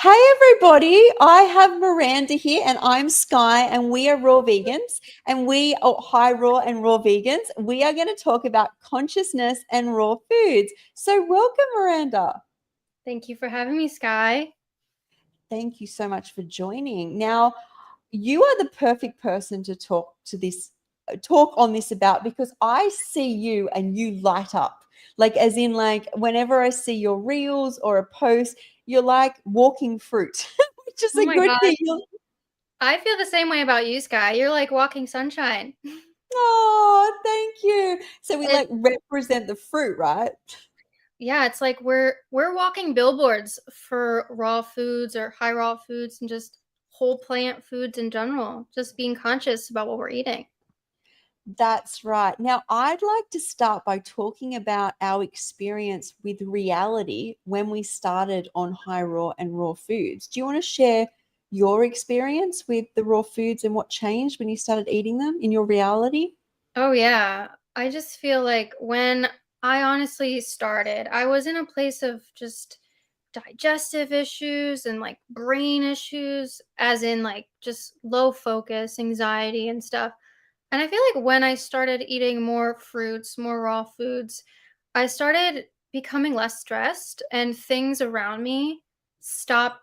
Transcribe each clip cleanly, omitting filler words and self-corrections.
Hey everybody, I have Miranda here and I'm Sky and we are raw vegans and we are high raw and raw vegans. We are going to talk about consciousness and raw foods. So welcome Miranda. Thank you for having me, Sky. Thank you so much for joining. Now, you are the perfect person to talk on this about because I see you and you light up. Like as in like whenever I see your reels or a post, you're like walking fruit, which is Oh a my good gosh. thing. I feel the same way about you, Sky. You're like walking sunshine. Oh, thank you. So we It like represent the fruit, right? yeah, it's like we're walking billboards for raw foods or high raw foods and just whole plant foods in general. Just being conscious about what we're eating. That's right. Now, I'd like to start by talking about our experience with reality when we started on high raw and raw foods. Do you want to share your experience with the raw foods and what changed when you started eating them in your reality? Oh yeah. I just feel like when I honestly started, I was in a place of just digestive issues and like brain issues, as in like just low focus, anxiety, and stuff. And I feel like when I started eating more fruits, more raw foods, I started becoming less stressed and things around me stopped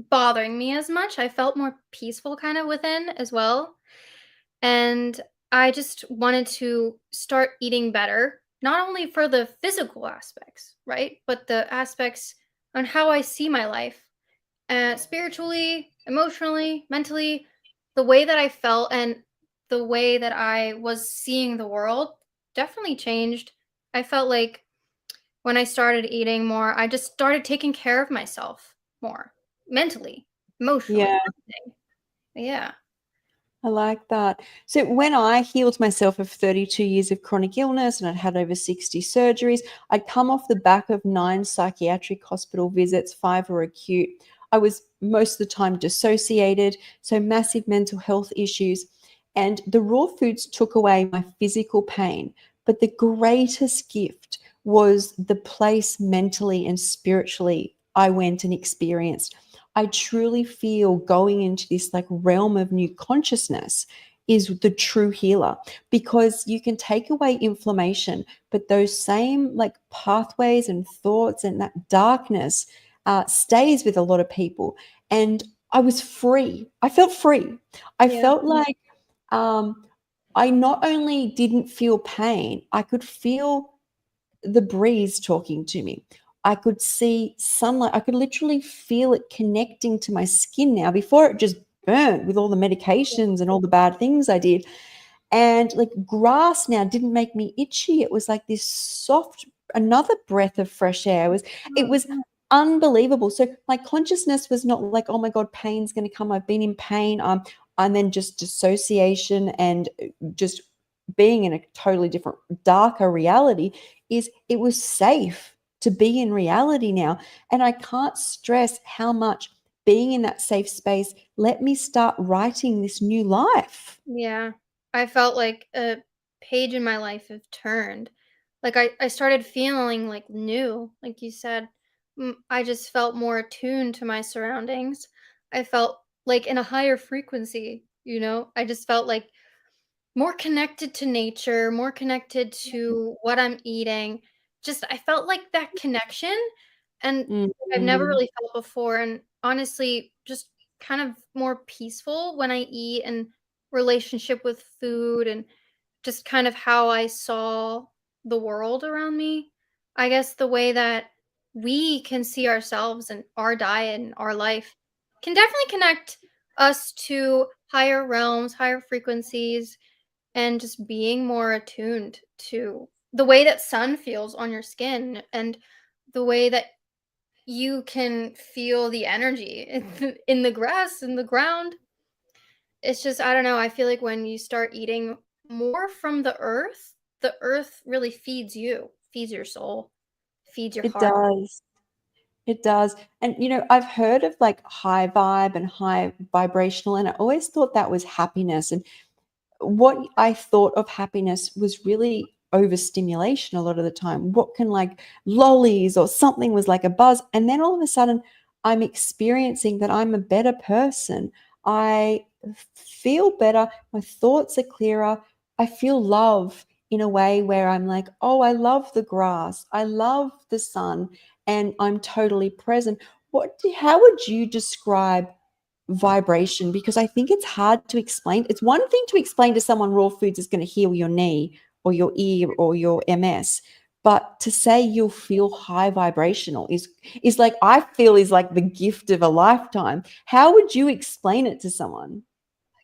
bothering me as much. I felt more peaceful kind of within as well. And I just wanted to start eating better, not only for the physical aspects, right? But the aspects on how I see my life, spiritually, emotionally, mentally, the way that I felt and the way that I was seeing the world definitely changed. I felt like when I started eating more, I just started taking care of myself more mentally, emotionally, Yeah. everything. Yeah. I like that. So when I healed myself of 32 years of chronic illness and I'd had over 60 surgeries, I'd come off the back of 9 psychiatric hospital visits, 5 were acute. I was most of the time dissociated, so massive mental health issues. And the raw foods took away my physical pain. But the greatest gift was the place mentally and spiritually I went and experienced. I truly feel going into this like realm of new consciousness is the true healer because you can take away inflammation, but those same like pathways and thoughts and that darkness stays with a lot of people. And I was free. I felt free. I Yeah. felt like um, I not only didn't feel pain, I could feel the breeze talking to me. I could see sunlight. I could literally feel it connecting to my skin now. Before it just burnt with all the medications and all the bad things I did. And like grass now didn't make me itchy. It was like this soft, another breath of fresh air. It was unbelievable. So my consciousness was not like, oh my God, pain's going to come. I've been in pain. And then just dissociation and just being in a totally different, darker reality is it was safe to be in reality now. And I can't stress how much being in that safe space let me start writing this new life. Yeah. I felt like a page in my life have turned. Like I started feeling like new, like you said. I just felt more attuned to my surroundings. I felt like in a higher frequency, you know? I just felt like more connected to nature, more connected to what I'm eating. Just I felt like that connection and I've never Mhm. really felt before and honestly just kind of more peaceful when I eat and relationship with food and just kind of how I saw the world around me. I guess the way that we can see ourselves and our diet and our life can definitely connect us to higher realms, higher frequencies, and just being more attuned to the way that sun feels on your skin and the way that you can feel the energy in the grass, in the ground. It's just, I don't know. I feel like when you start eating more from the earth really feeds you, feeds your soul, feeds your It heart. does. It does. And, I've heard of like high vibe and high vibrational, and I always thought that was happiness. And what I thought of happiness was really overstimulation a lot of the time. What can like lollies or something was like a buzz. And then all of a sudden, I'm experiencing that I'm a better person. I feel better. My thoughts are clearer. I feel love in a way where I'm like, oh, I love the grass. I love the sun, and I'm totally present. How would you describe vibration? Because I think it's hard to explain. It's one thing to explain to someone raw foods is going to heal your knee or your ear or your MS, but to say you'll feel high vibrational is like I feel is like the gift of a lifetime. How would you explain it to someone?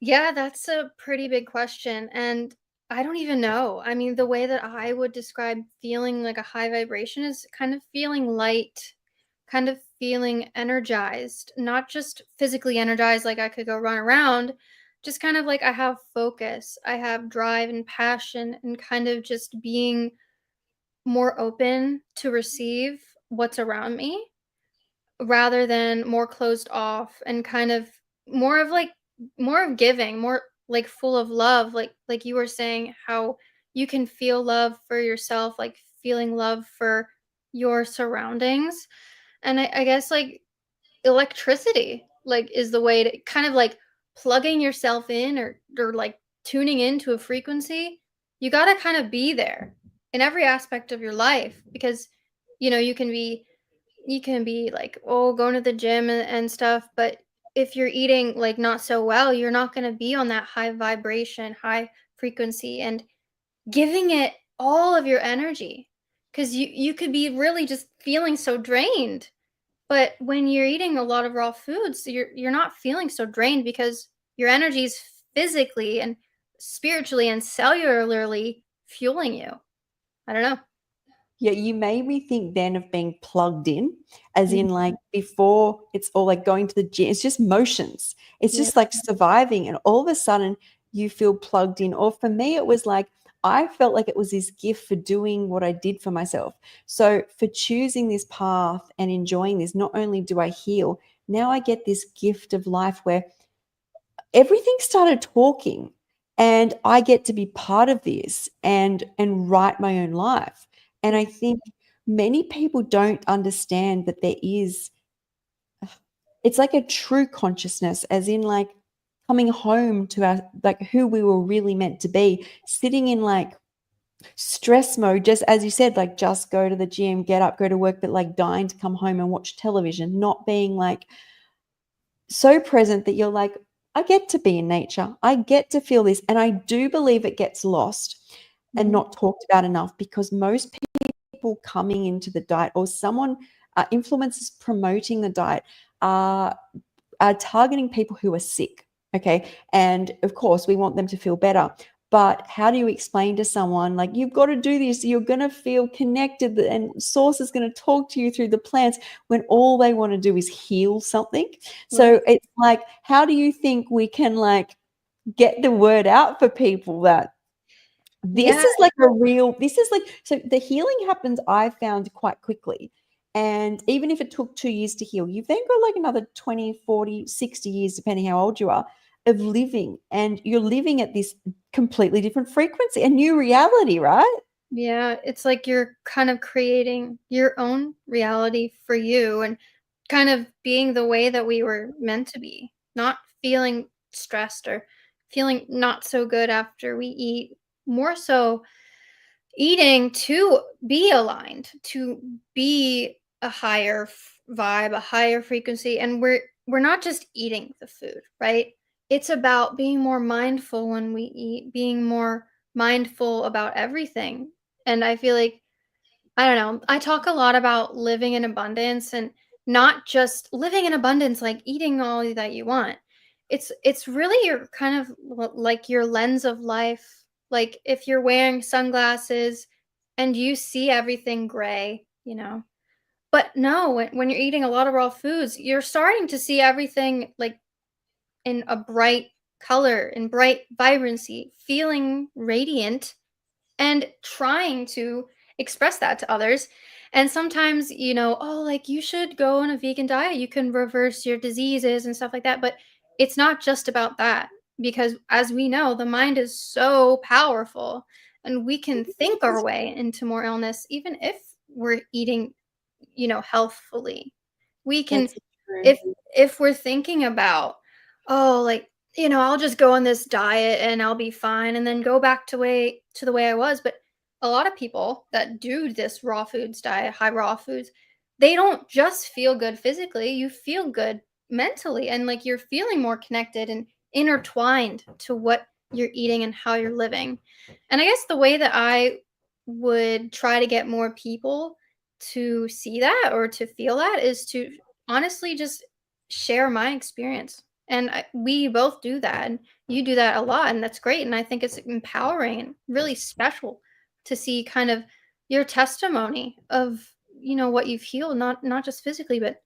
Yeah, that's a pretty big question, and I don't even know. I mean, the way that I would describe feeling like a high vibration is kind of feeling light, kind of feeling energized, not just physically energized like I could go run around, just kind of like I have focus, I have drive and passion, and kind of just being more open to receive what's around me rather than more closed off and kind of more of like more of giving, more like full of love, like you were saying how you can feel love for yourself, like feeling love for your surroundings. And I guess like electricity like is the way to kind of like plugging yourself in or like tuning into a frequency. You got to kind of be there in every aspect of your life because you can be like, oh, going to the gym and stuff, but if you're eating like not so well, you're not going to be on that high vibration, high frequency and giving it all of your energy because you could be really just feeling so drained. But when you're eating a lot of raw foods, you're not feeling so drained because your energy is physically and spiritually and cellularly fueling you. I don't know. Yeah, you made me think then of being plugged in, as in Mhm. like before it's all like going to the gym, it's just motions. It's Yeah. just like surviving, and all of a sudden you feel plugged in. Or for me, it was like I felt like it was this gift for doing what I did for myself. So for choosing this path and enjoying this, not only do I heal, now I get this gift of life where everything started talking, and I get to be part of this and write my own life. And I think many people don't understand that there is, it's like a true consciousness, as in like coming home to our, like who we were really meant to be, sitting in like stress mode, just as you said, like just go to the gym, get up, go to work, but like dying to come home and watch television, not being like so present that you're like, I get to be in nature. I get to feel this. And I do believe it gets lost and Mhm. not talked about enough, because most people coming into the diet, or someone, influencers promoting the diet, are targeting people who are sick. Okay. And of course, we want them to feel better. But how do you explain to someone like you've got to do this? You're going to feel connected, and source is going to talk to you through the plants, when all they want to do is heal something. So Right. it's like, how do you think we can like get the word out for people that this Yeah. is like a real, this is like, so the healing happens, I found, quite quickly. And even if it took 2 years to heal, you've then got like another 20, 40, 60 years, depending how old you are, of living. And you're living at this completely different frequency, a new reality, right? Yeah, it's like you're kind of creating your own reality for you and kind of being the way that we were meant to be, not feeling stressed or feeling not so good after we eat. More so eating to be aligned, to be a higher vibe, a higher frequency, and we're not just eating the food, right? It's about being more mindful when we eat, being more mindful about everything. And I feel like I don't know, I talk a lot about living in abundance and not just living in abundance like eating all that you want. It's really your kind of like your lens of life. Like if you're wearing sunglasses and you see everything gray, you know. But no, when you're eating a lot of raw foods, you're starting to see everything like in a bright color, in bright vibrancy, feeling radiant and trying to express that to others. And sometimes, oh, like you should go on a vegan diet. You can reverse your diseases and stuff like that. But it's not just about that because, as we know, the mind is so powerful and we can think our way into more illness, even if we're eating, healthfully. We can That's true. if we're thinking about, oh, like, I'll just go on this diet and I'll be fine and then go back to the way I was. But a lot of people that do this raw foods diet, high raw foods, they don't just feel good physically, you feel good mentally, and like you're feeling more connected and intertwined to what you're eating and how you're living. And I guess the way that I would try to get more people to see that or to feel that is to honestly just share my experience. And we both do that. And you do that a lot. And that's great. And I think it's empowering and really special to see kind of your testimony of, what you've healed, not just physically, but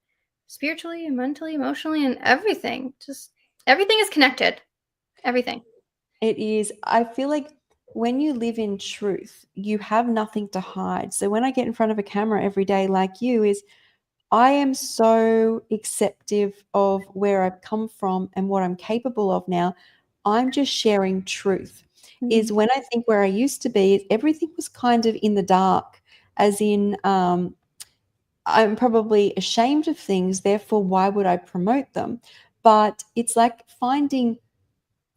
spiritually and mentally, emotionally, and everything. Just everything is connected. Everything. It is. I feel like when you live in truth, you have nothing to hide. So when I get in front of a camera every day, like you, is I am so acceptive of where I've come from and what I'm capable of now. I'm just sharing truth. Is Mhm. when I think where I used to be, everything was kind of in the dark, as in, I'm probably ashamed of things, therefore, why would I promote them? But it's like finding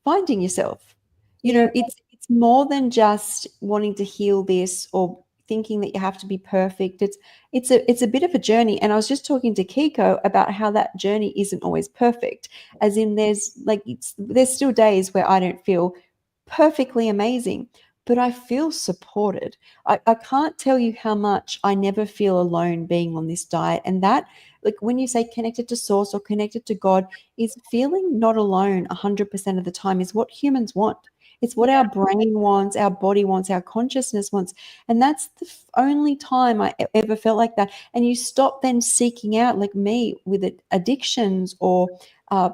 yourself. Yeah. It's more than just wanting to heal this or thinking that you have to be perfect. It's a bit of a journey. And I was just talking to Kiko about how that journey isn't always perfect. As in there's still days where I don't feel perfectly amazing, but I feel supported. I can't tell you how much I never feel alone being on this diet. And that, like when you say connected to source or connected to God, is feeling not alone 100% of the time is what humans want. It's what our Yeah. brain wants, our body wants, our consciousness wants. And that's the only time I ever felt like that. And you stop then seeking out, like me, with addictions or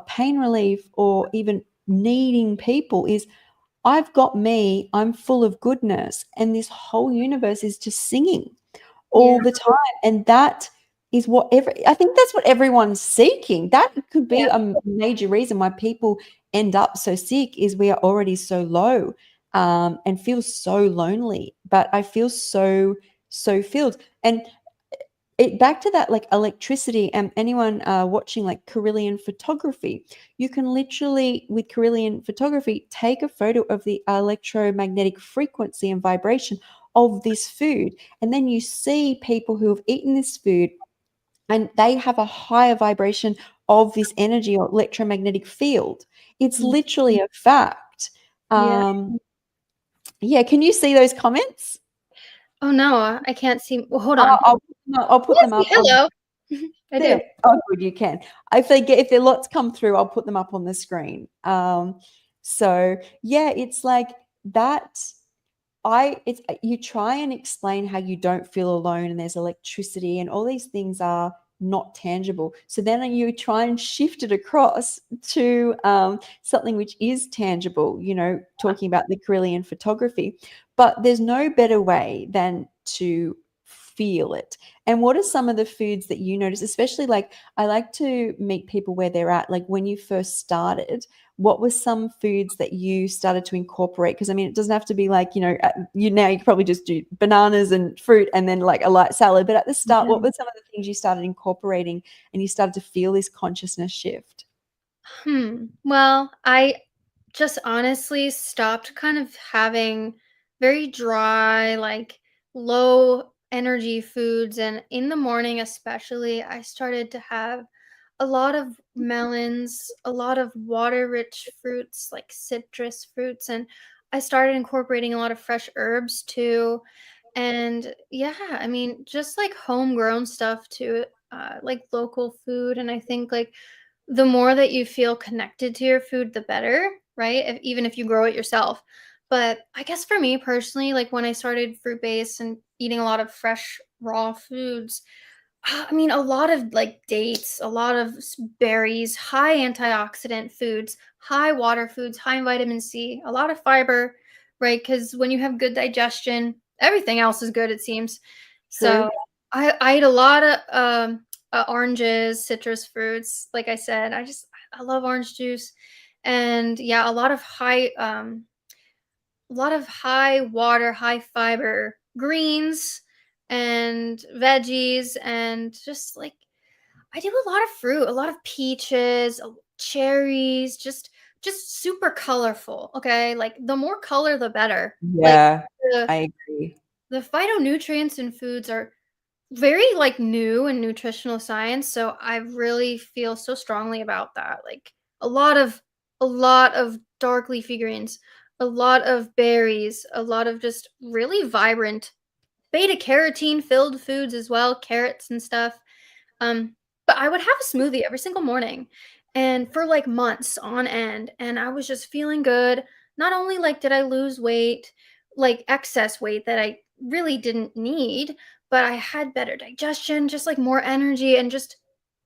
pain relief or even needing people, is I've got me, I'm full of goodness, and this whole universe is just singing Yeah. all the time. And that is I think that's what everyone's seeking. That could be Yeah. a major reason why people end up so sick is we are already so low, and feel so lonely. But I feel so filled. And it back to that, like electricity, and anyone watching like Carillion photography, you can literally with Carillion photography take a photo of the electromagnetic frequency and vibration of this food, and then you see people who have eaten this food and they have a higher vibration of this energy or electromagnetic field. It's Mhm. literally a fact. Yeah. Yeah, can you see those comments? Oh no, I can't see. Well, hold on. I'll put Yes, them up on. hello. I do. There. Oh, good, you can. If there lots come through, I'll put them up on the screen. So yeah, it's like that. It's you try and explain how you don't feel alone and there's electricity and all these things are not tangible. So then you try and shift it across to something which is tangible, talking about the Carillion photography. But there's no better way than to feel it. And what are some of the foods that you notice, especially like I like to meet people where they're at, like when you first started, what were some foods that you started to incorporate? Because I mean, it doesn't have to be like, you now you can probably just do bananas and fruit and then like a light salad. But at the start, what Yeah. were some of the things you started incorporating and you started to feel this consciousness shift? Well, I just honestly stopped kind of having very dry, like low energy foods. And in the morning, especially, I started to have a lot of melons, a lot of water rich fruits, like citrus fruits. And I started incorporating a lot of fresh herbs too. And yeah, I mean, just like homegrown stuff too, like local food. And I think like the more that you feel connected to your food, the better, right? Even if you grow it yourself. But I guess for me personally, like when I started fruit based and eating a lot of fresh raw foods, I mean, a lot of like dates, a lot of berries, high antioxidant foods, high water foods, high in vitamin C, a lot of fiber, right? Because when you have good digestion, everything else is good, it seems. True. So I ate a lot of oranges, citrus fruits. Like I said, I love orange juice, and yeah, a lot of high water, high fiber greens and veggies, and just like I do a lot of fruit, a lot of peaches, cherries, just super colorful, okay? Like, the more color, the better. Like, Yeah, the I agree. the phytonutrients in foods are very, like, new in nutritional science, so I really feel so strongly about that. Like, a lot of a lot of dark leafy greens, a lot of berries, a lot of just really vibrant beta carotene filled foods as well, carrots and stuff. Um, but I would have a smoothie every single morning and for like months on end, and I was just feeling good. Not only like did I lose weight, like excess weight that I really didn't need, but I had better digestion, just like more energy and just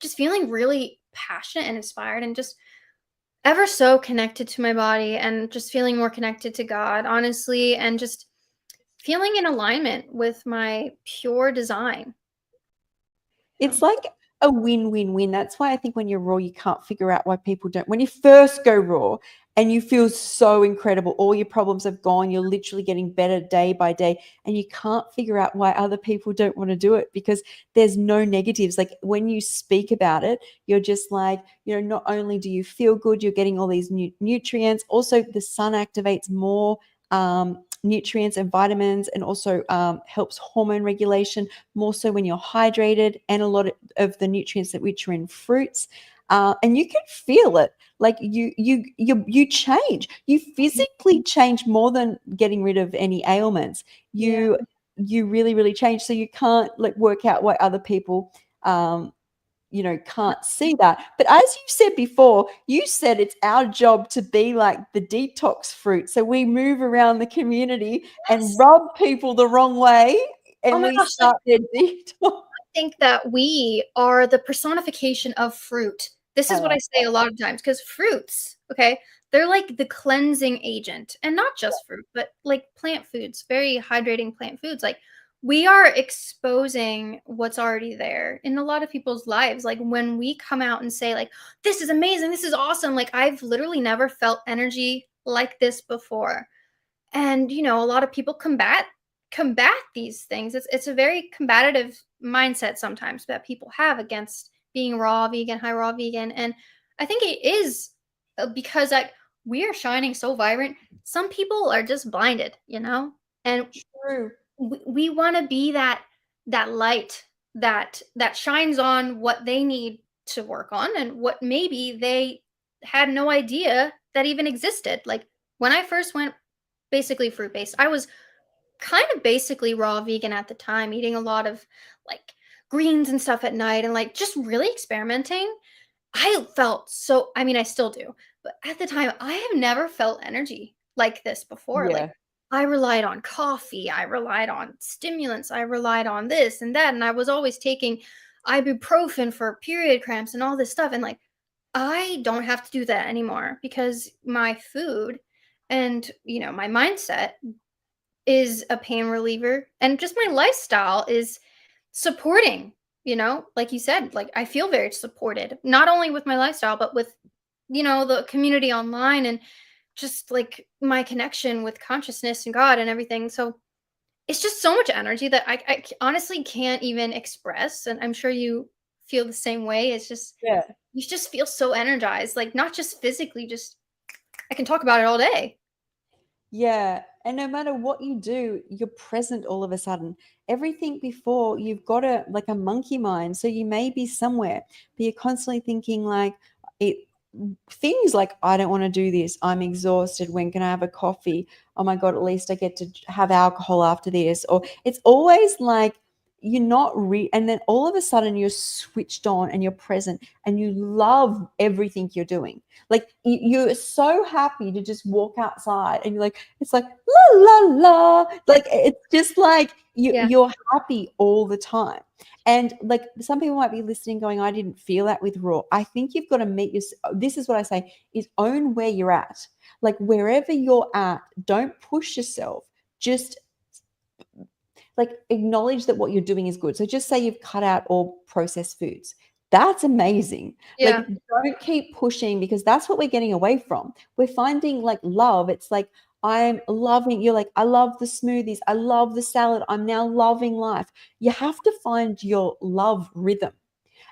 feeling really passionate and inspired and just ever so connected to my body and just feeling more connected to God, honestly, and just feeling in alignment with my pure design. It's like a win-win-win. That's why I think when you're raw, you can't figure out why people don't. When you first go raw and you feel so incredible, all your problems have gone, you're literally getting better day by day, and you can't figure out why other people don't want to do it because there's no negatives. Like when you speak about it, you're just like, not only do you feel good, you're getting all these nutrients. Also, the sun activates more nutrients and vitamins, and also helps hormone regulation more so when you're hydrated, and a lot of the nutrients that which are in fruits. And you can feel it, like you change, you physically change more than getting rid of any ailments. Yeah. You really really change, so you can't like work out why other people can't see that. But as you said before, you said it's our job to be like the detox fruit. So we move around the community and Yes. rub people the wrong way, Oh and my we gosh, like start their detox. think that we are the personification of fruit. This I is what I love say a lot of times because fruits, okay, they're like the cleansing agent, and not just fruit, but like plant foods, very hydrating plant foods. Like we are exposing what's already there in a lot of people's lives. Like when we come out and say, like, this is amazing, this is awesome. Like I've literally never felt energy like this before. And a lot of people combat these things. It's a very combative mindset sometimes that people have against being raw vegan, high raw vegan, and I think it is because like we are shining so vibrant, some people are just blinded, and true. we want to be that light that shines on what they need to work on and what maybe they had no idea that even existed. Like when I first went basically fruit based, I was kind of basically raw vegan at the time, eating a lot of like greens and stuff at night and like just really experimenting. I felt so, I mean, I still do, but at the time, I have never felt energy like this before. Like, Yeah. I relied on coffee, I relied on stimulants, I relied on this and that. And I was always taking ibuprofen for period cramps and all this stuff. And like, I don't have to do that anymore because my food and, my mindset is a pain reliever and just my lifestyle is supporting, like you said, like I feel very supported, not only with my lifestyle, but with, the community online and just like my connection with consciousness and God and everything. So it's just so much energy that I honestly can't even express. And I'm sure you feel the same way. It's just, Yeah. you just feel so energized, like not just physically, just I can talk about it all day. Yeah. And no matter what you do, you're present all of a sudden. Everything before, you've got like a monkey mind. So you may be somewhere, but you're constantly thinking like it things like, I don't want to do this. I'm exhausted. When can I have a coffee? Oh my God, at least I get to have alcohol after this. Or it's always like you're not and then all of a sudden you're switched on and you're present and you love everything you're doing. Like you're so happy to just walk outside and you're like, it's like la la la. Like it's just like Yeah. you're happy all the time. And like some people might be listening going, I didn't feel that with raw. I think you've got to meet your, this is what I say, is own where you're at. Like wherever you're at, don't push yourself. Just like acknowledge that what you're doing is good. So just say you've cut out all processed foods. That's amazing. Yeah. Like don't keep pushing, because that's what we're getting away from. We're finding like love. It's like I'm loving, you're like, I love the smoothies. I love the salad. I'm now loving life. You have to find your love rhythm.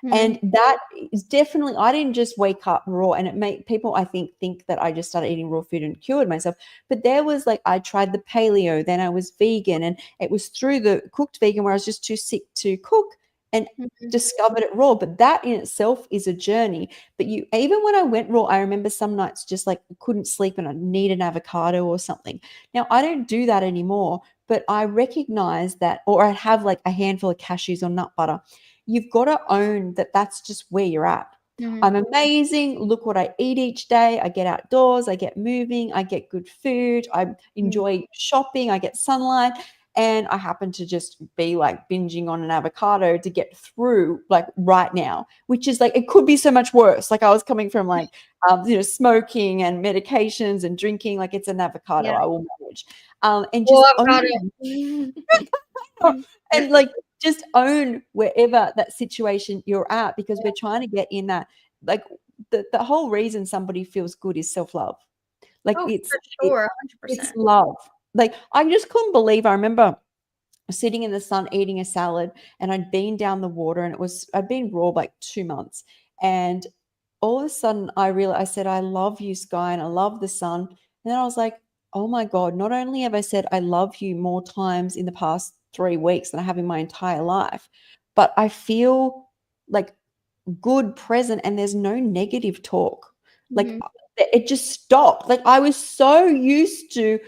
Mhm. And that is definitely, I didn't just wake up raw, and it made people, I think that I just started eating raw food and cured myself. But there was like, I tried the paleo, then I was vegan, and it was through the cooked vegan where I was just too sick to cook and Mhm. discovered it raw. But that in itself is a journey. But you, even when I went raw, I remember some nights just like couldn't sleep and I need an avocado or something. Now I don't do that anymore, but I recognize that, or I have like a handful of cashews or nut butter. You've got to own that that's just where you're at. Mhm. I'm amazing. Look what I eat each day. I get outdoors, I get moving, I get good food, I Mhm. enjoy shopping, I get sunlight. And I happen to just be like binging on an avocado to get through like right now, which is like, it could be so much worse. Like I was coming from like, smoking and medications and drinking, like it's an avocado, Yeah. I will manage. And Well, just avocado. owning and like just own wherever that situation you're at, because we're trying to get in that, like the whole reason somebody feels good is self-love. Like Oh, it's for it, sure, it's 100%. love. Like I just couldn't believe, I remember sitting in the sun eating a salad, and I'd been down the water, and I'd been raw like 2 months, and all of a sudden I realized, I said, I love you, sky, and I love the sun. And then I was like, oh my God, not only have I said I love you more times in the past 3 weeks than I have in my entire life, but I feel like good present, and there's no negative talk. Like Mhm. it just stopped. Like I was so used to,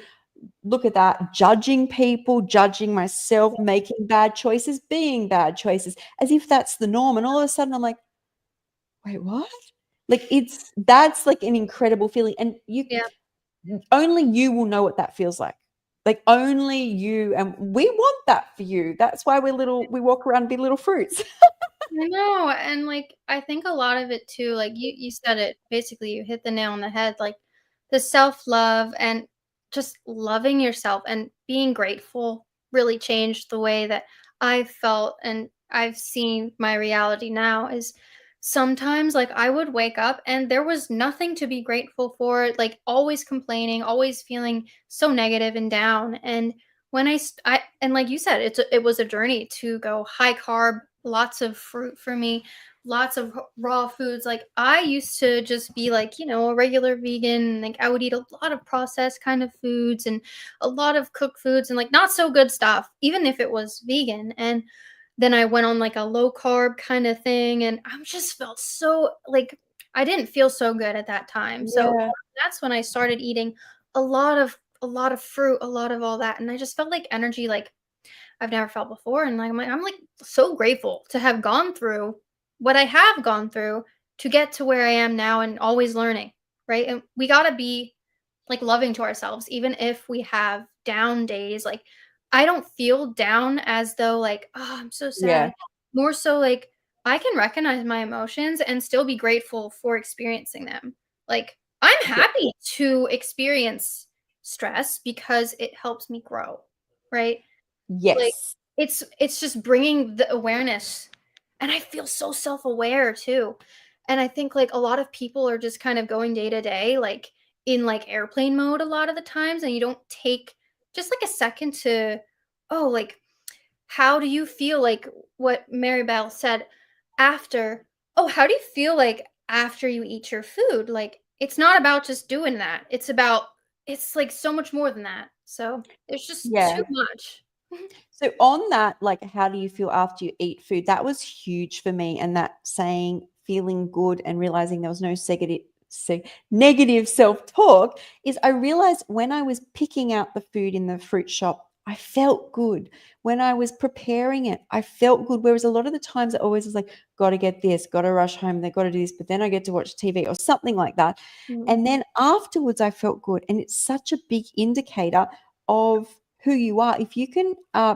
look at that, judging people, judging myself, making bad choices, being bad choices, as if that's the norm. And all of a sudden I'm like, wait, what? Like that's like an incredible feeling. And Yeah. only you will know what that feels like. Like only you, and we want that for you. That's why we walk around and be little fruits. I know, and, like, I think a lot of it too, like, you said it, basically, you hit the nail on the head, like, the self-love and just loving yourself and being grateful really changed the way that I felt, and I've seen my reality now is sometimes, like, I would wake up and there was nothing to be grateful for, like, always complaining, always feeling so negative and down, and when I and like you said, it was a journey to go high carb, lots of fruit for me, lots of raw foods. Like I used to just be like, a regular vegan. Like I would eat a lot of processed kind of foods and a lot of cooked foods and like not so good stuff, even if it was vegan. And then I went on like a low carb kind of thing, and I just felt so like I didn't feel so good at that time. So Yeah. that's when I started eating a lot of fruit, a lot of all that, and I just felt like energy like I've never felt before, and like I'm like so grateful to have gone through what I have gone through to get to where I am now and always learning, right? And we got to be like loving to ourselves even if we have down days. Like I don't feel down as though like, oh, I'm so Yeah. sad. More so like I can recognize my emotions and still be grateful for experiencing them. Like I'm Yeah. happy to experience stress because it helps me grow, right? Like, Yes. it's just bringing the awareness, and I feel so self-aware too, and I think, like, a lot of people are just kind of going day to day, like, in, like, airplane mode a lot of the times, and you don't take just, like, a second to, "Oh, like, how do you feel?" Like, what Mary Bell said after, "Oh, how do you feel, like, after you eat your food?" Like, it's not about just doing that, it's, like, so much more than that, so, there's just too Yeah. much. So on that, like, how do you feel after you eat food? That was huge for me. And that saying, feeling good and realizing there was no negative self-talk, is I realized when I was picking out the food in the fruit shop, I felt good. When I was preparing it, I felt good. Whereas a lot of the times I always was like, got to get this, got to rush home, they got to do this, but then I get to watch TV or something like that. Mm. And then afterwards, I felt good. And it's such a big indicator of who you are. If you can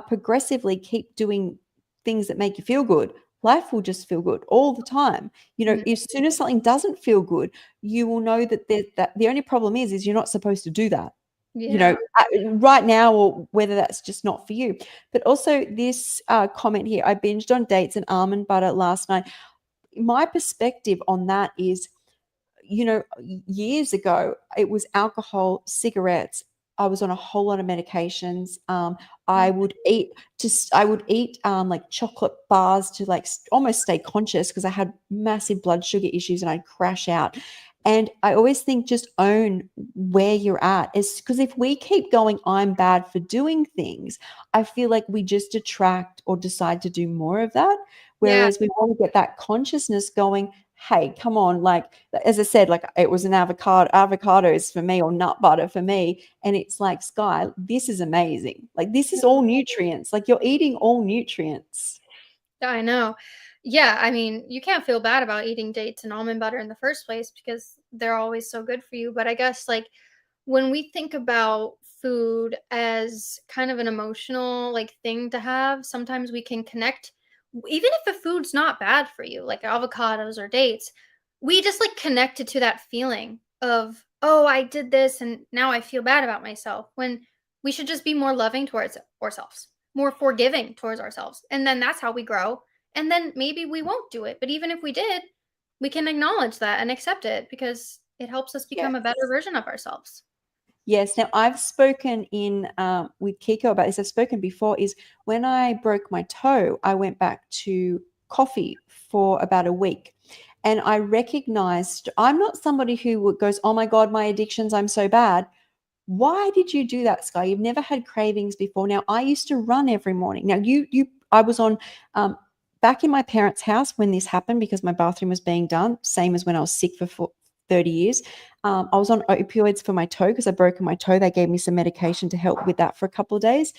progressively keep doing things that make you feel good, life will just feel good all the time. Mhm. As soon as something doesn't feel good, you will know that the only problem is you're not supposed to do that. Yeah. Right now, or whether that's just not for you. But also this comment here, I binged on dates and almond butter last night. My perspective on that is, years ago, it was alcohol, cigarettes, I was on a whole lot of medications. Yeah. I would eat like chocolate bars to like almost stay conscious because I had massive blood sugar issues and I'd crash out. And I always think just own where you're at, is because if we keep going, I'm bad for doing things, I feel like we just attract or decide to do more of that. Yeah. Whereas we want to get that consciousness going, hey, come on, like as I said, like it was an avocados for me or nut butter for me. And it's like, Sky, this is amazing. Like this is all nutrients. Like you're eating all nutrients. I know. Yeah, I mean, you can't feel bad about eating dates and almond butter in the first place because they're always so good for you. But I guess like when we think about food as kind of an emotional like thing to have, sometimes we can connect even if the food's not bad for you, like avocados or dates, we just like connected to that feeling of, oh, I did this and now I feel bad about myself when we should just be more loving towards ourselves, more forgiving towards ourselves. And then that's how we grow. And then maybe we won't do it. But even if we did, we can acknowledge that and accept it because it helps us become a better Yes. version of ourselves. Yes. Now I've spoken in with Kiko about this. I've spoken before. Is when I broke my toe, I went back to coffee for about a week, and I recognized I'm not somebody who goes, "Oh my God, my addictions, I'm so bad." Why did you do that, Sky? You've never had cravings before. Now, I used to run every morning. Now, I was on um, back in my parents' house when this happened because my bathroom was being done, same as when I was sick for 30 years. I was on opioids for my toe because I broken my toe. They gave me some medication to help with that for a couple of days.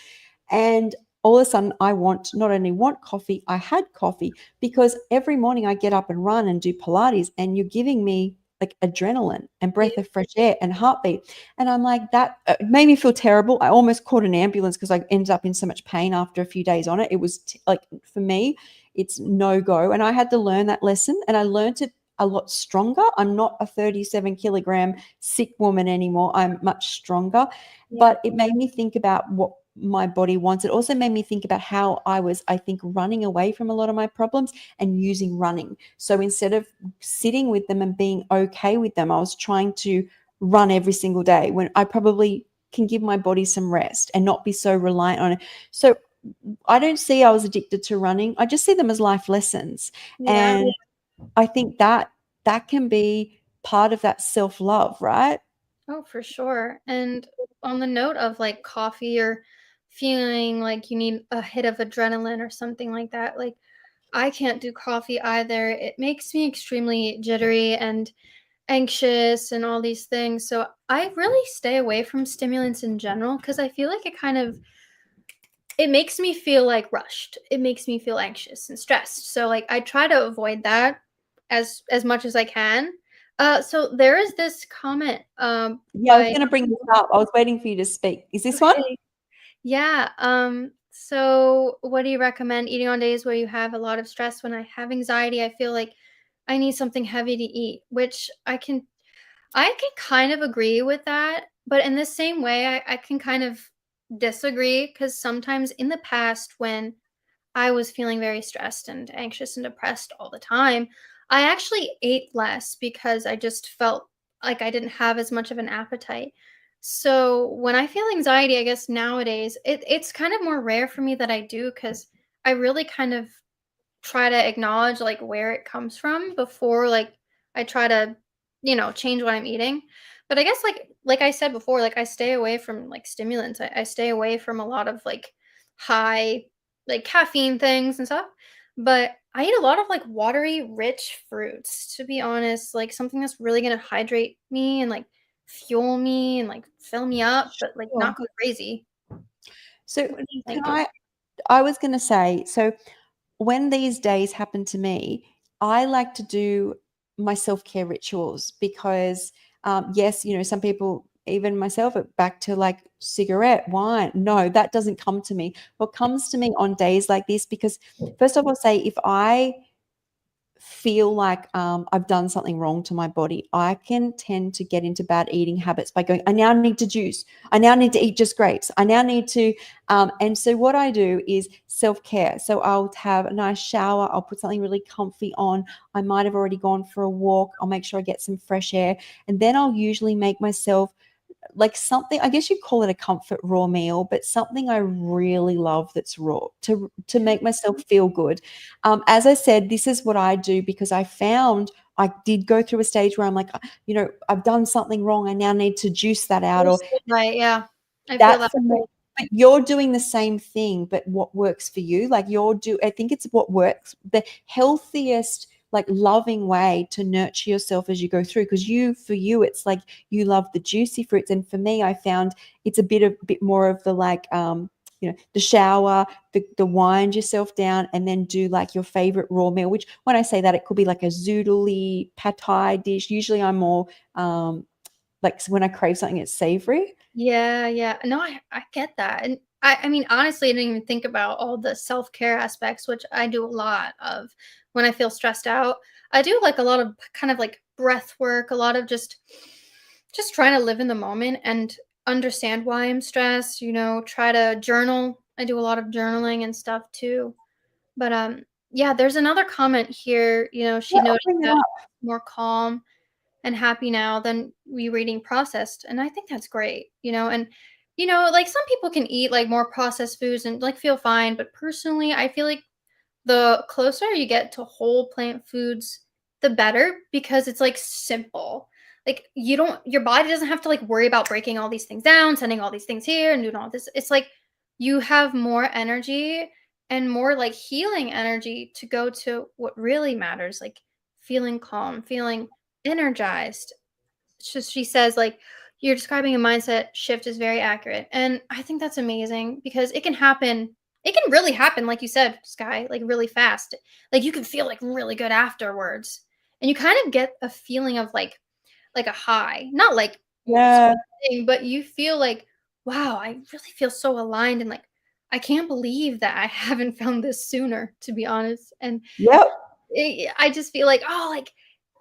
And all of a sudden, I not only want coffee, I had coffee because every morning I get up and run and do Pilates, and you're giving me like adrenaline and breath of fresh air and heartbeat. And I'm like, that made me feel terrible. I almost called an ambulance because I ended up in so much pain after a few days on it. It was like, for me, it's no go. And I had to learn that lesson, and I learned it a lot stronger. I'm not a 37-kilogram sick woman anymore. I'm much stronger. Yeah. But it made me think about what my body wants. It also made me think about how I was, I think, running away from a lot of my problems and using running. So instead of sitting with them and being okay with them, I was trying to run every single day when I probably can give my body some rest and not be so reliant on it. So I don't see I was addicted to running. I just see them as life lessons. Yeah. And I think that can be part of that self-love, right? Oh, for sure. And on the note of like coffee or feeling like you need a hit of adrenaline or something like that, like I can't do coffee either. It makes me extremely jittery and anxious and all these things. So I really stay away from stimulants in general because I feel like it makes me feel like rushed. It makes me feel anxious and stressed. So like I try to avoid that as much as I can. So there is this comment Yeah, I was by going to bring this up. I was waiting for you to speak. Is this one? okay. Yeah. So what do you recommend eating on days where you have a lot of stress? When I have anxiety, I feel like I need something heavy to eat, which I can kind of agree with that. But in the same way, I can kind of disagree because sometimes in the past when I was feeling very stressed and anxious and depressed all the time, I actually ate less because I just felt like I didn't have as much of an appetite. So when I feel anxiety, I guess nowadays it's kind of more rare for me that I do because I really kind of try to acknowledge like where it comes from before like I try to, change what I'm eating. But I guess like I said before, like I stay away from like stimulants. I stay away from a lot of like high like caffeine things and stuff. But I eat a lot of like watery, rich fruits, to be honest, like something that's really gonna hydrate me and like fuel me and like fill me up, but like Sure. not go crazy. So What do you can think? I was going to say, so when these days happen to me, I like to do my self-care rituals because, yes, some people, even myself, back to like cigarette, wine. No, that doesn't come to me. What comes to me on days like this, because first of all, say if I feel like I've done something wrong to my body, I can tend to get into bad eating habits by going, I now need to juice. I now need to eat just grapes. I now need to. And so what I do is self-care. So I'll have a nice shower. I'll put something really comfy on. I might have already gone for a walk. I'll make sure I get some fresh air. And then I'll usually make myself like something, I guess you'd call it a comfort raw meal, but something I really love that's raw to make myself feel good. As I said, this is what I do because I found I did go through a stage where I'm like, I've done something wrong. I now need to juice that out, You're or so right, yeah. I feel that that. for me. But you're doing the same thing, but what works for you? Like I think it's what works, the healthiest, like loving way to nurture yourself as you go through. Because for you, it's like you love the juicy fruits. And for me, I found it's a bit more of the like, the shower, the wind yourself down, and then do like your favorite raw meal, which when I say that, it could be like a zoodly pad thai dish. Usually I'm more, like when I crave something, it's savory. Yeah, yeah. No, I get that. And I mean, honestly, I didn't even think about all the self-care aspects, which I do a lot of when I feel stressed out. I do like a lot of kind of like breath work, a lot of just trying to live in the moment and understand why I'm stressed, try to journal. I do a lot of journaling and stuff too. But yeah, there's another comment here, she Yeah, I'll noticed bring it that up. more calm and happy now than we reading processed, and I think that's great, and like some people can eat like more processed foods and like feel fine, but personally I feel like the closer you get to whole plant foods, the better, because it's like simple. Like your body doesn't have to like worry about breaking all these things down, sending all these things here and doing all this. It's like you have more energy and more like healing energy to go to what really matters, like feeling calm, feeling energized. She says like you're describing a mindset shift is very accurate, and I think that's amazing because it can really happen, like you said, Sky, like really fast. Like you can feel like really good afterwards, and you kind of get a feeling of like a high, not like Yeah. sweating, but you feel like, wow, I really feel so aligned, and like I can't believe that I haven't found this sooner, to be honest. And Yep. I just feel like, oh, like,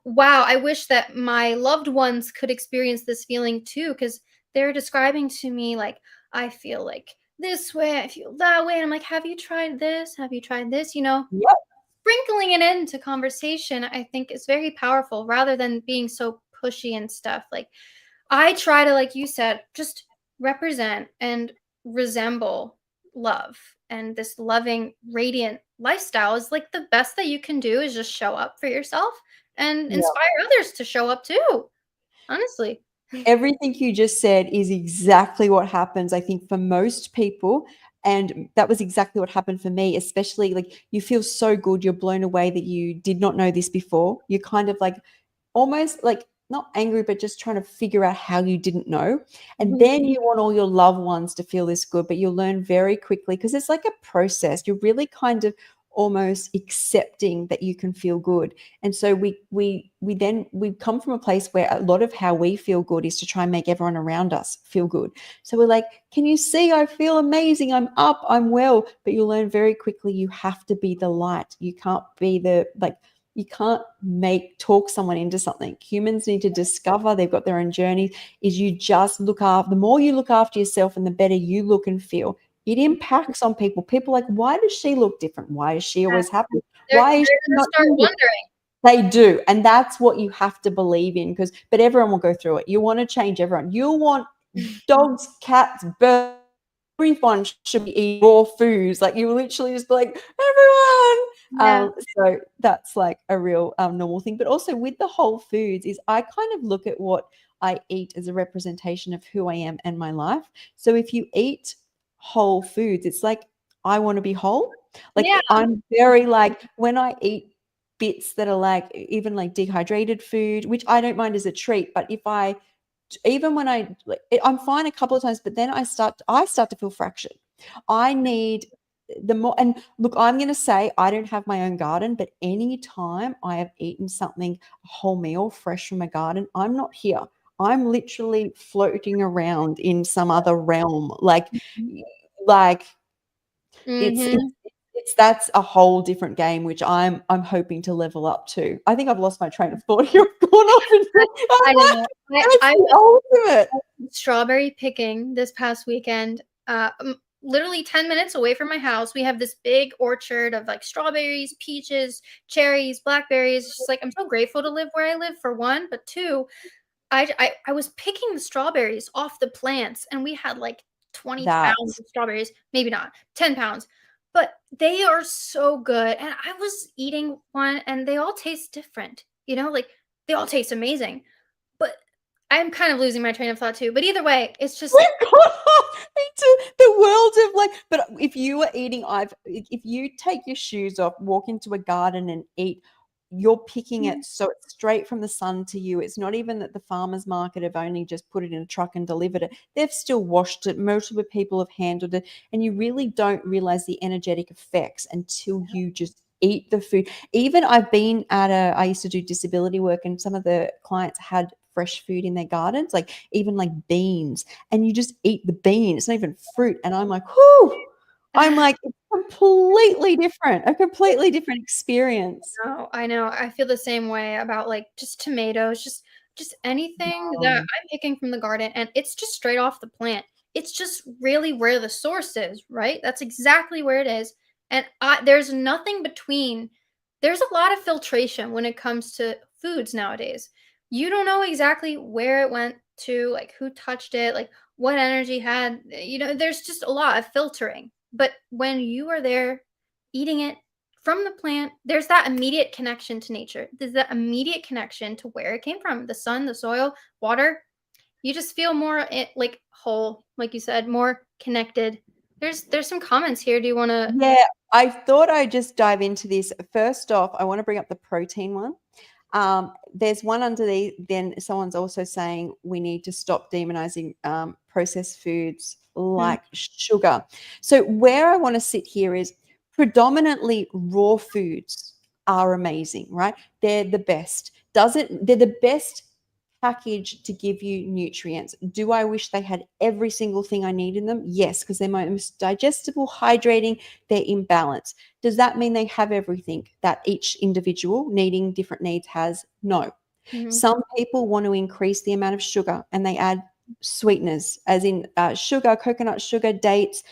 wow, I wish that my loved ones could experience this feeling too, because they're describing to me like, I feel like this way, I feel that way. And I'm like, have you tried this? Have you tried this? Yep. Sprinkling it into conversation, I think is very powerful rather than being so pushy and stuff. Like, I try to, like you said, just represent and resemble love. And this loving, radiant lifestyle is like the best that you can do is just show up for yourself and Yep. inspire others to show up too, honestly. Everything you just said is exactly what happens, I think, for most people. And that was exactly what happened for me, especially like you feel so good, you're blown away that you did not know this before. You're kind of like almost like not angry, but just trying to figure out how you didn't know. And Mhm. then you want all your loved ones to feel this good, but you'll learn very quickly because it's like a process. You're really kind of almost accepting that you can feel good. And so we come from a place where a lot of how we feel good is to try and make everyone around us feel good. So we're like, can you see I feel amazing, I'm up, I'm well? But you'll learn very quickly you have to be the light. You can't be the like, you can't make talk someone into something. Humans need to discover, they've got their own journey. Is you just look after, the more you look after yourself and the better you look and feel, it impacts on people. People are like, why does she look different? Why is she Yeah. always happy? They're Why is she gonna not start doing this? wondering. They do. And that's what you have to believe in, because but everyone will go through it. You want to change everyone. You want dogs, cats, birds, everyone should be eating raw foods. Like you literally just be like, everyone. Yeah. So that's like a real normal thing. But also with the whole foods is I kind of look at what I eat as a representation of who I am and my life. So if you eat whole foods, it's like I want to be whole. Yeah. Like I'm very like when I eat bits that are like even like dehydrated food, which I don't mind as a treat, but if I even when I like, I'm fine a couple of times, but then I start to feel fractured. I need the more, and look, I'm going to say I don't have my own garden, but any time I have eaten something a whole meal fresh from a garden, I'm not here. I'm literally floating around in some other realm. Like it's it's Mhm. it's that's a whole different game, which I'm hoping to level up to. I think I've lost my train of thought here. I've gone off into I I'm know. like, that's I the ultimate. strawberry picking this past weekend. Literally 10 minutes away from my house, we have this big orchard of like strawberries, peaches, cherries, blackberries. It's just like I'm so grateful to live where I live for one, but two, I was picking the strawberries off the plants, and we had like 20 That pounds of strawberries, maybe not 10 pounds, but they are so good. And I was eating one, and they all taste different, like they all taste amazing. But I'm kind of losing my train of thought too. But either way, it's just, we've gone off into the world of like, but if you were eating, if you take your shoes off, walk into a garden and eat, you're picking it so it's straight from the sun to you. It's not even that the farmers market have only just put it in a truck and delivered it. They've still washed it. Multiple people have handled it. And you really don't realize the energetic effects until you just eat the food. Even I used to do disability work, and some of the clients had fresh food in their gardens, like even like beans, and you just eat the bean. It's not even fruit. And I'm like, whoo, I'm like, it's a completely different experience. no, I know. I feel the same way about like just tomatoes, just anything that Um, I'm picking from the garden, and it's just straight off the plant. It's just really where the source is, right? That's exactly where it is. And there's nothing between. There's a lot of filtration when it comes to foods nowadays. You don't know exactly where it went to, like who touched it, like what energy had, there's just a lot of filtering. But when you are there eating it from the plant, there's that immediate connection to nature. There's that immediate connection to where it came from, the sun, the soil, water. You just feel more like whole, like you said, more connected. There's some comments here. Do you want to? yeah, I thought I'd just dive into this. First off, I want to bring up the protein one. There's one under then someone's also saying we need to stop demonizing processed foods like sugar. So where I want to sit here is predominantly raw foods are amazing, right? They're the best. They're the best package to give you nutrients. Do I wish they had every single thing I need in them? Yes, because they're most digestible, hydrating, they're in balance. Does that mean they have everything that each individual needing different needs has? No. Mhm. Some people want to increase the amount of sugar and they add sweeteners, as in sugar, coconut sugar, dates,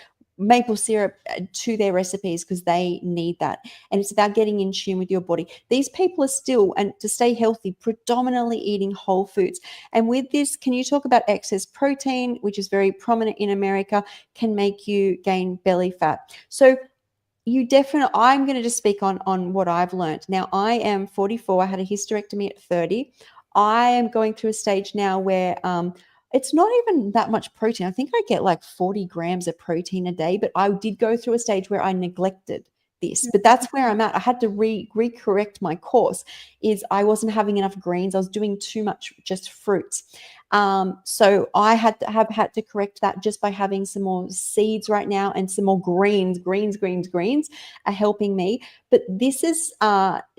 maple syrup to their recipes because they need that. And it's about getting in tune with your body. These people are still, and to stay healthy, predominantly eating whole foods. And with this, can you talk about excess protein, which is very prominent in America, can make you gain belly fat? So you definitely, I'm going to just speak on what I've learned. Now, I am 44. I had a hysterectomy at 30. I am going through a stage now where it's not even that much protein. I think I get like 40 grams of protein a day, but I did go through a stage where I neglected this. But that's where I'm at. I had to recorrect my course. Is I wasn't having enough greens. I was doing too much just fruits. So I have had to correct that just by having some more seeds right now and some more greens are helping me. But this is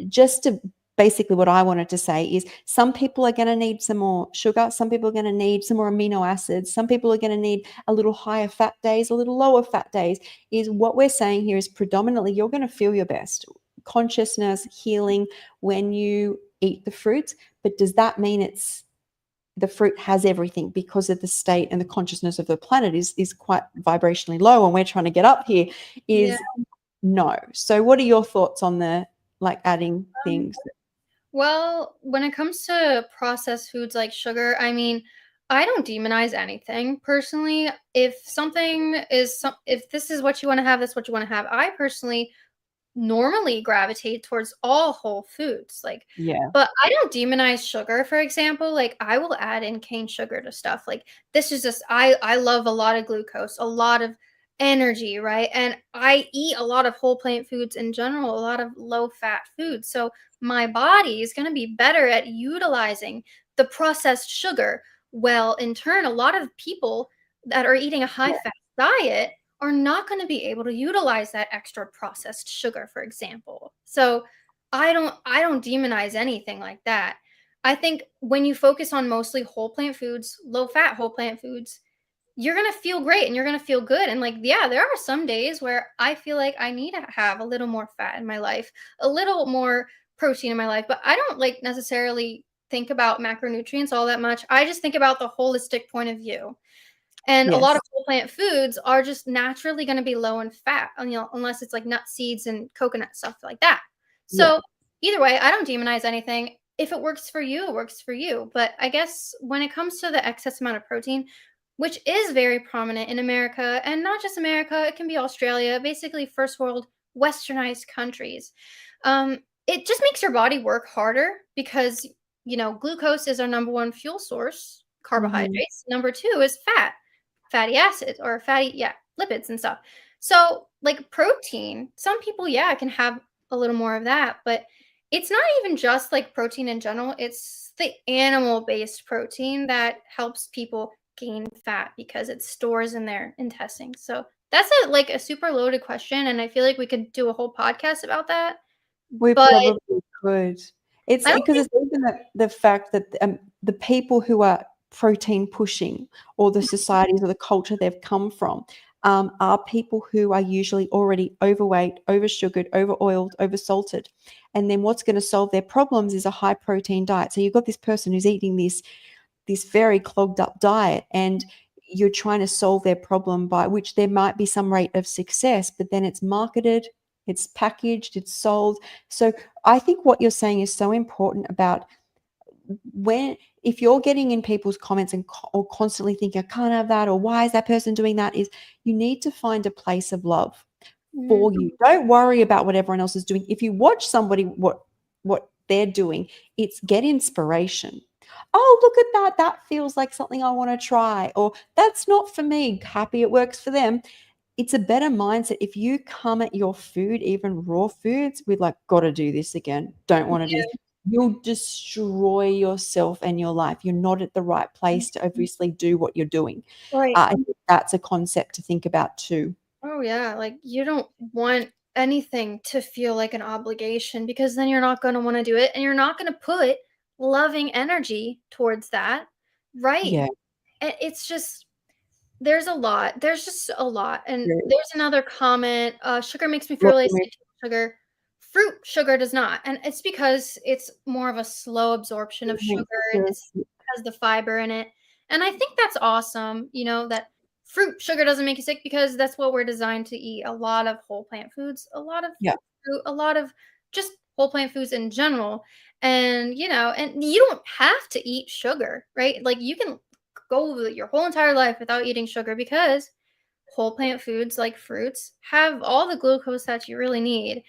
just to basically what I wanted to say is some people are going to need some more sugar. Some people are going to need some more amino acids. Some people are going to need a little higher fat days, a little lower fat days. Is what we're saying here is predominantly you're going to feel your best. Consciousness, healing when you eat the fruits. But does that mean the fruit has everything because of the state and the consciousness of the planet is quite vibrationally low and we're trying to get up here Yeah. is no. So what are your thoughts on the like adding Um, things? well, when it comes to processed foods like sugar, I mean, I don't demonize anything personally. If this is what you want to have, that's what you want to have. I personally normally gravitate towards all whole foods, like, Yeah. but I don't demonize sugar, for example. Like, I will add in cane sugar to stuff. Like, this is just I love a lot of glucose, a lot of energy, right? And I eat a lot of whole plant foods in general, a lot of low fat foods. So my body is going to be better at utilizing the processed sugar. Well, in turn, a lot of people that are eating a high fat diet are not going to be able to utilize that extra processed sugar, for example. So I don't demonize anything like that. I think when you focus on mostly whole plant foods, low fat whole plant foods, you're going to feel great and you're going to feel good. And like, yeah, there are some days where I feel like I need to have a little more fat in my life, a little more protein in my life, but I don't like necessarily think about macronutrients all that much. I just think about the holistic point of view. And a lot Yes. of whole plant foods are just naturally going to be low in fat, unless it's like nut seeds and coconut stuff like that. Yeah. So either way, I don't demonize anything. if it works for you, it works for you. But I guess when it comes to the excess amount of protein, which is very prominent in America, and not just America, it can be Australia, basically first world westernized countries. It just makes your body work harder because, glucose is our number one fuel source, Mhm. carbohydrates. Number two is fat, fatty acids, or yeah, lipids and stuff. So, like protein, some people, yeah, can have a little more of that, but it's not even just like protein in general, it's the animal-based protein that helps people gain fat because it stores in their intestines. So that's a super loaded question, and I feel like we could do a whole podcast about that. We But probably could. It's I don't because think. it's even the fact that the people who are protein pushing, or the societies or the culture they've come from, are people who are usually already overweight, oversugared, overoiled, oversalted. And then what's going to solve their problems is a high protein diet. So you've got this person who's eating this very clogged up diet, and you're trying to solve their problem, by which there might be some rate of success, but then it's marketed, it's packaged, it's sold. So I think what you're saying is so important about, when, if you're getting in people's comments and or constantly thinking I can't have that, or why is that person doing that, is you need to find a place of love Mm, for you. Don't worry about what everyone else is doing. If you watch somebody, what they're doing, it's get inspiration. Oh, look at that. That feels like something I want to try. Or that's not for me. Happy it works for them. It's a better mindset if you come at your food, even raw foods, with like, gotta do this again. Don't want to do this. You'll destroy yourself and your life. You're not at the right place to obviously do what you're doing. right. I think that's a concept to think about too. Oh, yeah, like, you don't want anything to feel like an obligation because then you're not gonna wanna do it, and you're not gonna put loving energy towards that, right? Yeah. It's just there's just a lot, and Very. there's another comment, "Sugar makes me feel Well, really sick, sugar." Fruit sugar does not, and it's because it's more of a slow absorption of sugar, makes you and feel it's has the fiber in it, and I think that's awesome, that fruit sugar doesn't make you sick because that's what we're designed to eat, a lot of whole plant foods, a lot of yeah. fruit, a lot of just whole plant foods in general, and you don't have to eat sugar, right? Like, you can go your whole entire life without eating sugar because whole plant foods like fruits have all the glucose that you really need.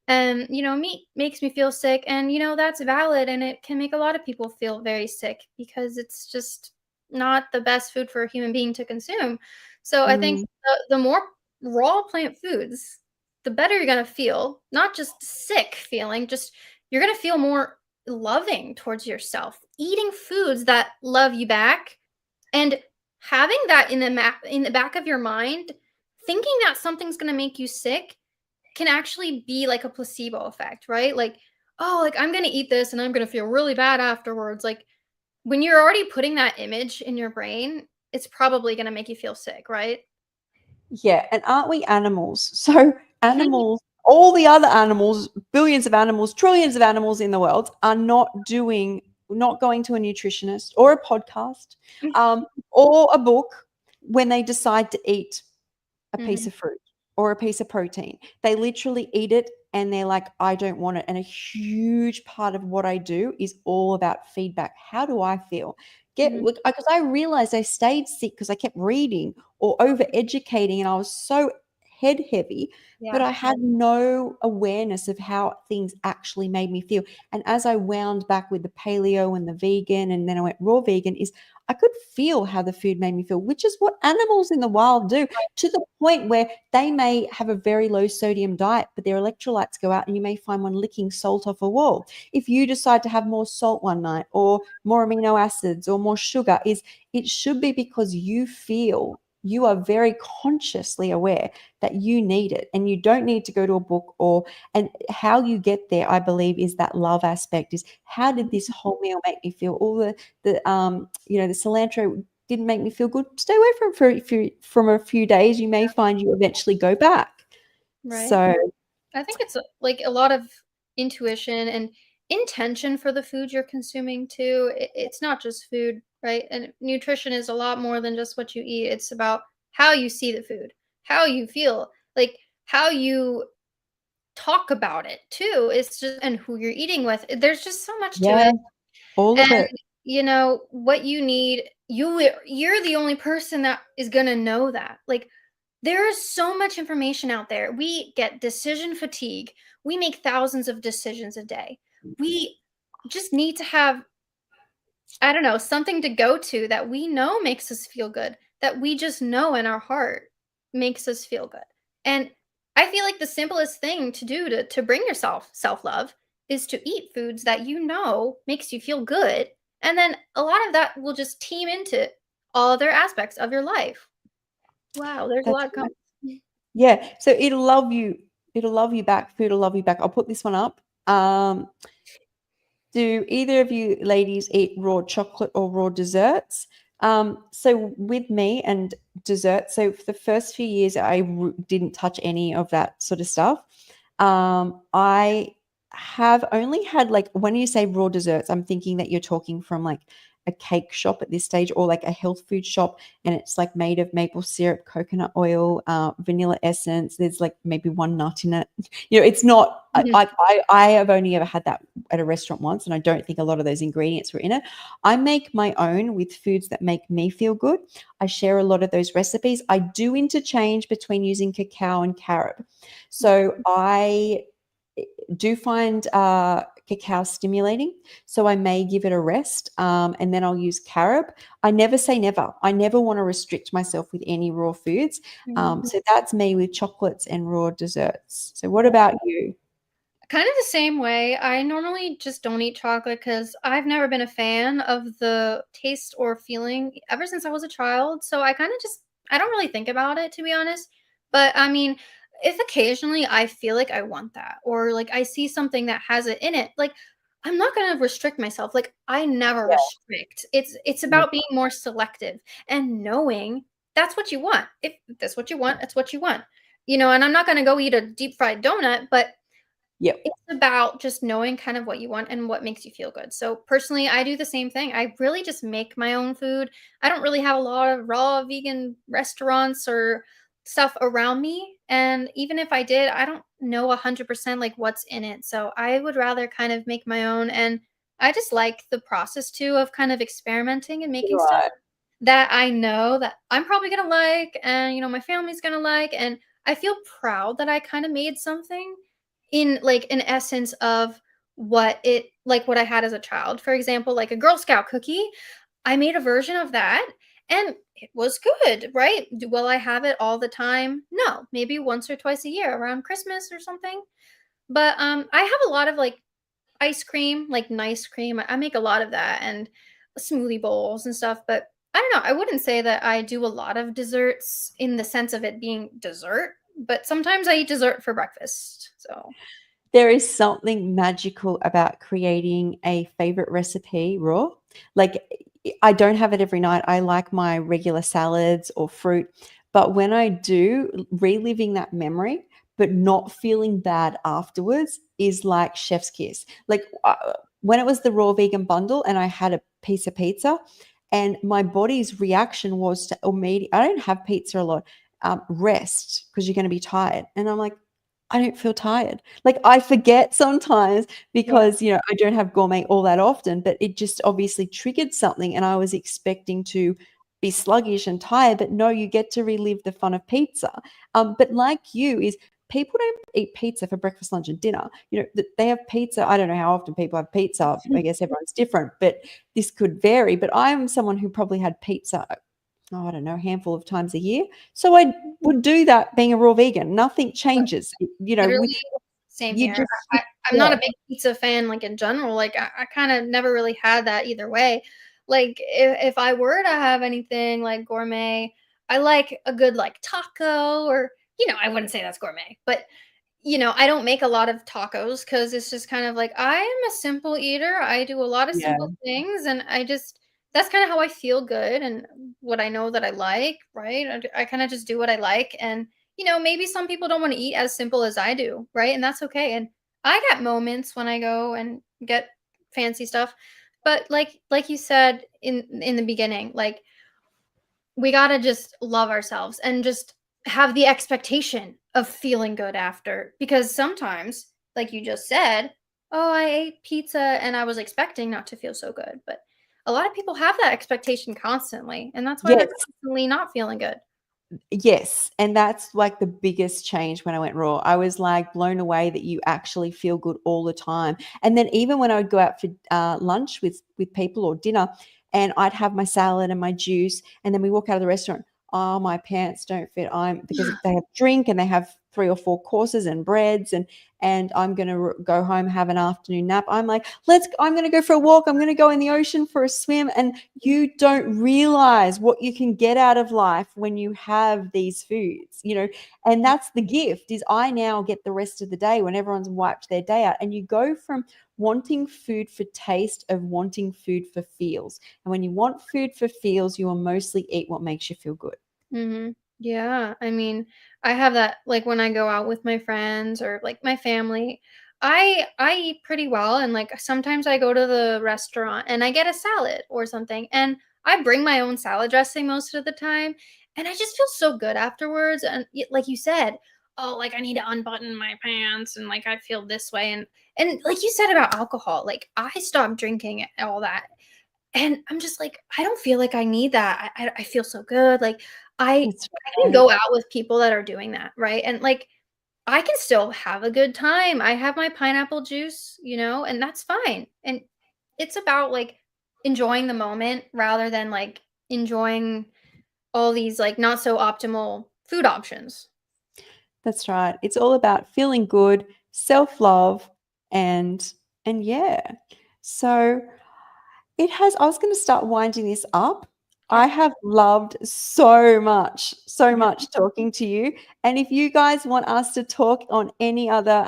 And, meat makes me feel sick. And, that's valid. And it can make a lot of people feel very sick because it's just not the best food for a human being to consume. So I think Mm. the more raw plant foods, the better you're going to feel. Not just sick feeling, just you're going to feel more loving towards yourself. Eating foods that love you back and having that in the back of your mind, thinking that something's gonna make you sick can actually be like a placebo effect, right? Like, "Oh, like, I'm gonna eat this and I'm gonna feel really bad afterwards." Like, when you're already putting that image in your brain, it's probably gonna make you feel sick, right? Yeah, and aren't we animals? So animals, all the other animals, billions of animals, trillions of animals in the world, are not going to a nutritionist or a podcast, or a book when they decide to eat a piece Mhm, of fruit or a piece of protein. They literally eat it and they're like, I don't want it. And a huge part of what I do is all about feedback. How do I feel? mhm, Because I realized I stayed sick because I kept reading or over educating, and I was so head heavy, but yeah, I had no awareness of how things actually made me feel. And as I wound back with the paleo and the vegan, and then I went raw vegan, is I could feel how the food made me feel, which is what animals in the wild do, to the point where they may have a very low sodium diet, but their electrolytes go out, and you may find one licking salt off a wall. If you decide to have more salt one night, or more amino acids, or more sugar, is it should be because you are very consciously aware that you need it, and you don't need to go to a book. Or and how you get there, I believe, is that love aspect, is how did this whole meal make me feel? All the cilantro didn't make me feel good, stay away from a few days. You may find you eventually go back. right. So I think it's, like, a lot of intuition and intention for the food you're consuming too. It's not just food, right? And nutrition is a lot more than just what you eat. It's about how you see the food, how you feel, like how you talk about it too. It's just and who you're eating with. There's just so much to Yeah, it. all of And it. what you need, you're the only person that is going to know that. Like there is so much information out there. We get decision fatigue. We make thousands of decisions a day. We just need to have, I don't know, something to go to that we know makes us feel good, that we just know in our heart makes us feel good. And I feel like the simplest thing to do to bring yourself self-love is to eat foods that you know makes you feel good. And then a lot of that will just team into all other aspects of your life. Wow, there's a That's lot right. coming. Yeah. So it'll love you. It'll love you back. Food will love you back. I'll put this one up. Do either of you ladies eat raw chocolate or raw desserts? So with me and dessert, so for the first few years, I didn't touch any of that sort of stuff. I have only had like when you say raw desserts, I'm thinking that you're talking from like a cake shop at this stage or like a health food shop, and it's like made of maple syrup, coconut oil, vanilla essence. There's like maybe one nut in it. It's not. Mhm. I have only ever had that at a restaurant once, and I don't think a lot of those ingredients were in it. I make my own with foods that make me feel good. I share a lot of those recipes. I do interchange between using cacao and carob. So I do find cacao stimulating. So I may give it a rest and then I'll use carob. I never say never. I never want to restrict myself with any raw foods. Mhm. So that's me with chocolates and raw desserts. So what about you? Kind of the same way. I normally just don't eat chocolate because I've never been a fan of the taste or feeling ever since I was a child. So I kind of just, I don't really think about it to be honest. But I mean, if occasionally I feel like I want that or like I see something that has it in it, like I'm not going to restrict myself. Like I never Yeah. restrict. It's about being more selective and knowing that's what you want. If that's what you want, that's what you want. And I'm not going to go eat a deep fried donut, but Yep. it's about just knowing kind of what you want and what makes you feel good. So personally, I do the same thing. I really just make my own food. I don't really have a lot of raw vegan restaurants or stuff around me. And even if I did, I don't know 100% like what's in it. So I would rather kind of make my own. And I just like the process too of kind of experimenting and making stuff Right. that I know that I'm probably gonna like and, my family's gonna like, and I feel proud that I kinda made something in, like, an essence of what I had as a child. For example, like a Girl Scout cookie, I made a version of that, and it was good, right? Will I have it all the time? No, maybe once or twice a year around Christmas or something, but, I have a lot of, like, ice cream, like nice cream. I make a lot of that and smoothie bowls and stuff, but I don't know. I wouldn't say that I do a lot of desserts in the sense of it being dessert, but sometimes I eat dessert for breakfast. So, There is something magical about creating a favorite recipe raw. Like, I don't have it every night. I like my regular salads or fruit. But when I do, reliving that memory, but not feeling bad afterwards is like chef's kiss. Like, when it was the raw vegan bundle and I had a piece of pizza, and my body's reaction was to immediately, I don't have pizza a lot, rest because you're going to be tired. And I'm like, I don't feel tired. Like I forget sometimes yeah. because, I don't have gourmet all that often, but it just obviously triggered something and I was expecting to be sluggish and tired, but no, you get to relive the fun of pizza. But like you is people don't eat pizza for breakfast, lunch, and dinner. They have pizza. I don't know how often people have pizza. I guess everyone's different, but this could vary. But I'm someone who probably had pizza, oh, I don't know, a handful of times a year. So I would do that being a raw vegan. Nothing changes. Literally, same You here. just, I'm not a yeah, big pizza fan, like, in general, like, I kinda never really had that either way. Like, if I were to have anything, like, gourmet, I like a good, like, taco or I wouldn't say that's gourmet, but, I don't make a lot of tacos because it's just kind of like, I am a simple eater, I do a lot of yeah, simple things, and I just that's kinda how I feel good and what I know that I like, right? I kinda just do what I like, and maybe some people don't want to eat as simple as I do, right? And that's okay. And I get moments when I go and get fancy stuff, but like you said in the beginning, like we got to just love ourselves and just have the expectation of feeling good after. Because sometimes, like you just said, oh, I ate pizza and I was expecting not to feel so good. But a lot of people have that expectation constantly, and that's why they're Yes. constantly not feeling good. Yes, and that's like the biggest change when I went raw. I was like blown away that you actually feel good all the time. And then even when I would go out for lunch with people or dinner, and I'd have my salad and my juice, and then we walk out of the restaurant. Oh, my pants don't fit. I'm because they have drink and they have 3 or 4 courses and breads, and I'm gonna go home, have an afternoon nap. I'm like, I'm gonna go for a walk. I'm gonna go in the ocean for a swim, and you don't realize what you can get out of life when you have these foods, and that's the gift. Is I now get the rest of the day when everyone's wiped their day out, and you go from wanting food for taste of wanting food for feels. And when you want food for feels, you will mostly eat what makes you feel good. Mhm. Yeah, I mean, I have that, like, when I go out with my friends or, like, my family, I eat pretty well, and, like, sometimes I go to the restaurant and I get a salad or something, and I bring my own salad dressing most of the time, and I just feel so good afterwards, and like you said, "Oh, like, I need to unbutton my pants, and, like, I feel this way," and like you said about alcohol, like, I stopped drinking all that, and I'm just like, I don't feel like I need that. I feel so good. Like That's I can right. go out with people that are doing that, right? And like I can still have a good time. I have my pineapple juice, and that's fine. And it's about like enjoying the moment rather than like enjoying all these like not so optimal food options. That's right. It's all about feeling good, self-love, and yeah. So I was going to start winding this up. I Okay. have loved so Yeah. much talking to you. And if you guys want us to talk on any other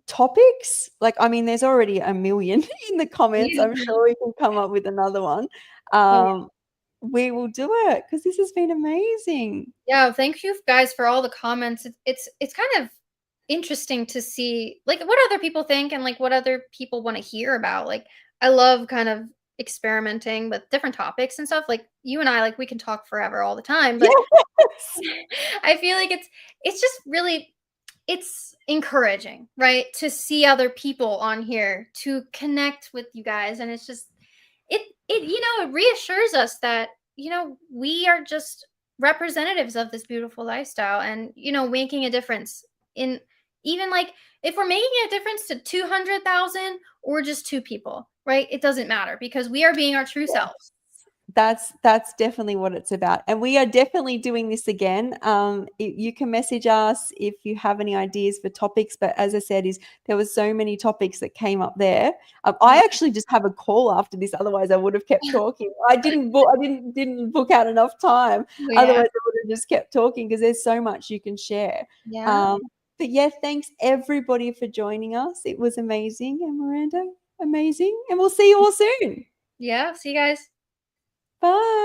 topics, like, I mean, there's already a million in the comments. Yeah. I'm sure we can come up with another one. Oh, Um, we will do it because this has been amazing. yeah, thank you guys for all the comments. It's kind of interesting to see like what other people think and like what other people want to hear about. Like I love kind of experimenting with different topics and stuff. Like you and I like we can talk forever all the time, but Yes. I feel like it's just really it's encouraging, right? To see other people on here to connect with you guys and it's just it reassures us that we are just representatives of this beautiful lifestyle and making a difference in even like if we're making a difference to 200,000 or just two people, right? It doesn't matter because we are being our true selves. That's definitely what it's about, and we are definitely doing this again. You can message us if you have any ideas for topics, but as I said, is there were so many topics that came up there. I Yeah. actually just have a call after this, otherwise I would have kept talking. I didn't book out enough time, Yeah. otherwise I would have just kept talking because there's so much you can share. Yeah. um, but yeah, thanks everybody for joining us. It was amazing, and Miranda, amazing, and we'll see you all soon. Yeah. See you guys. Bye.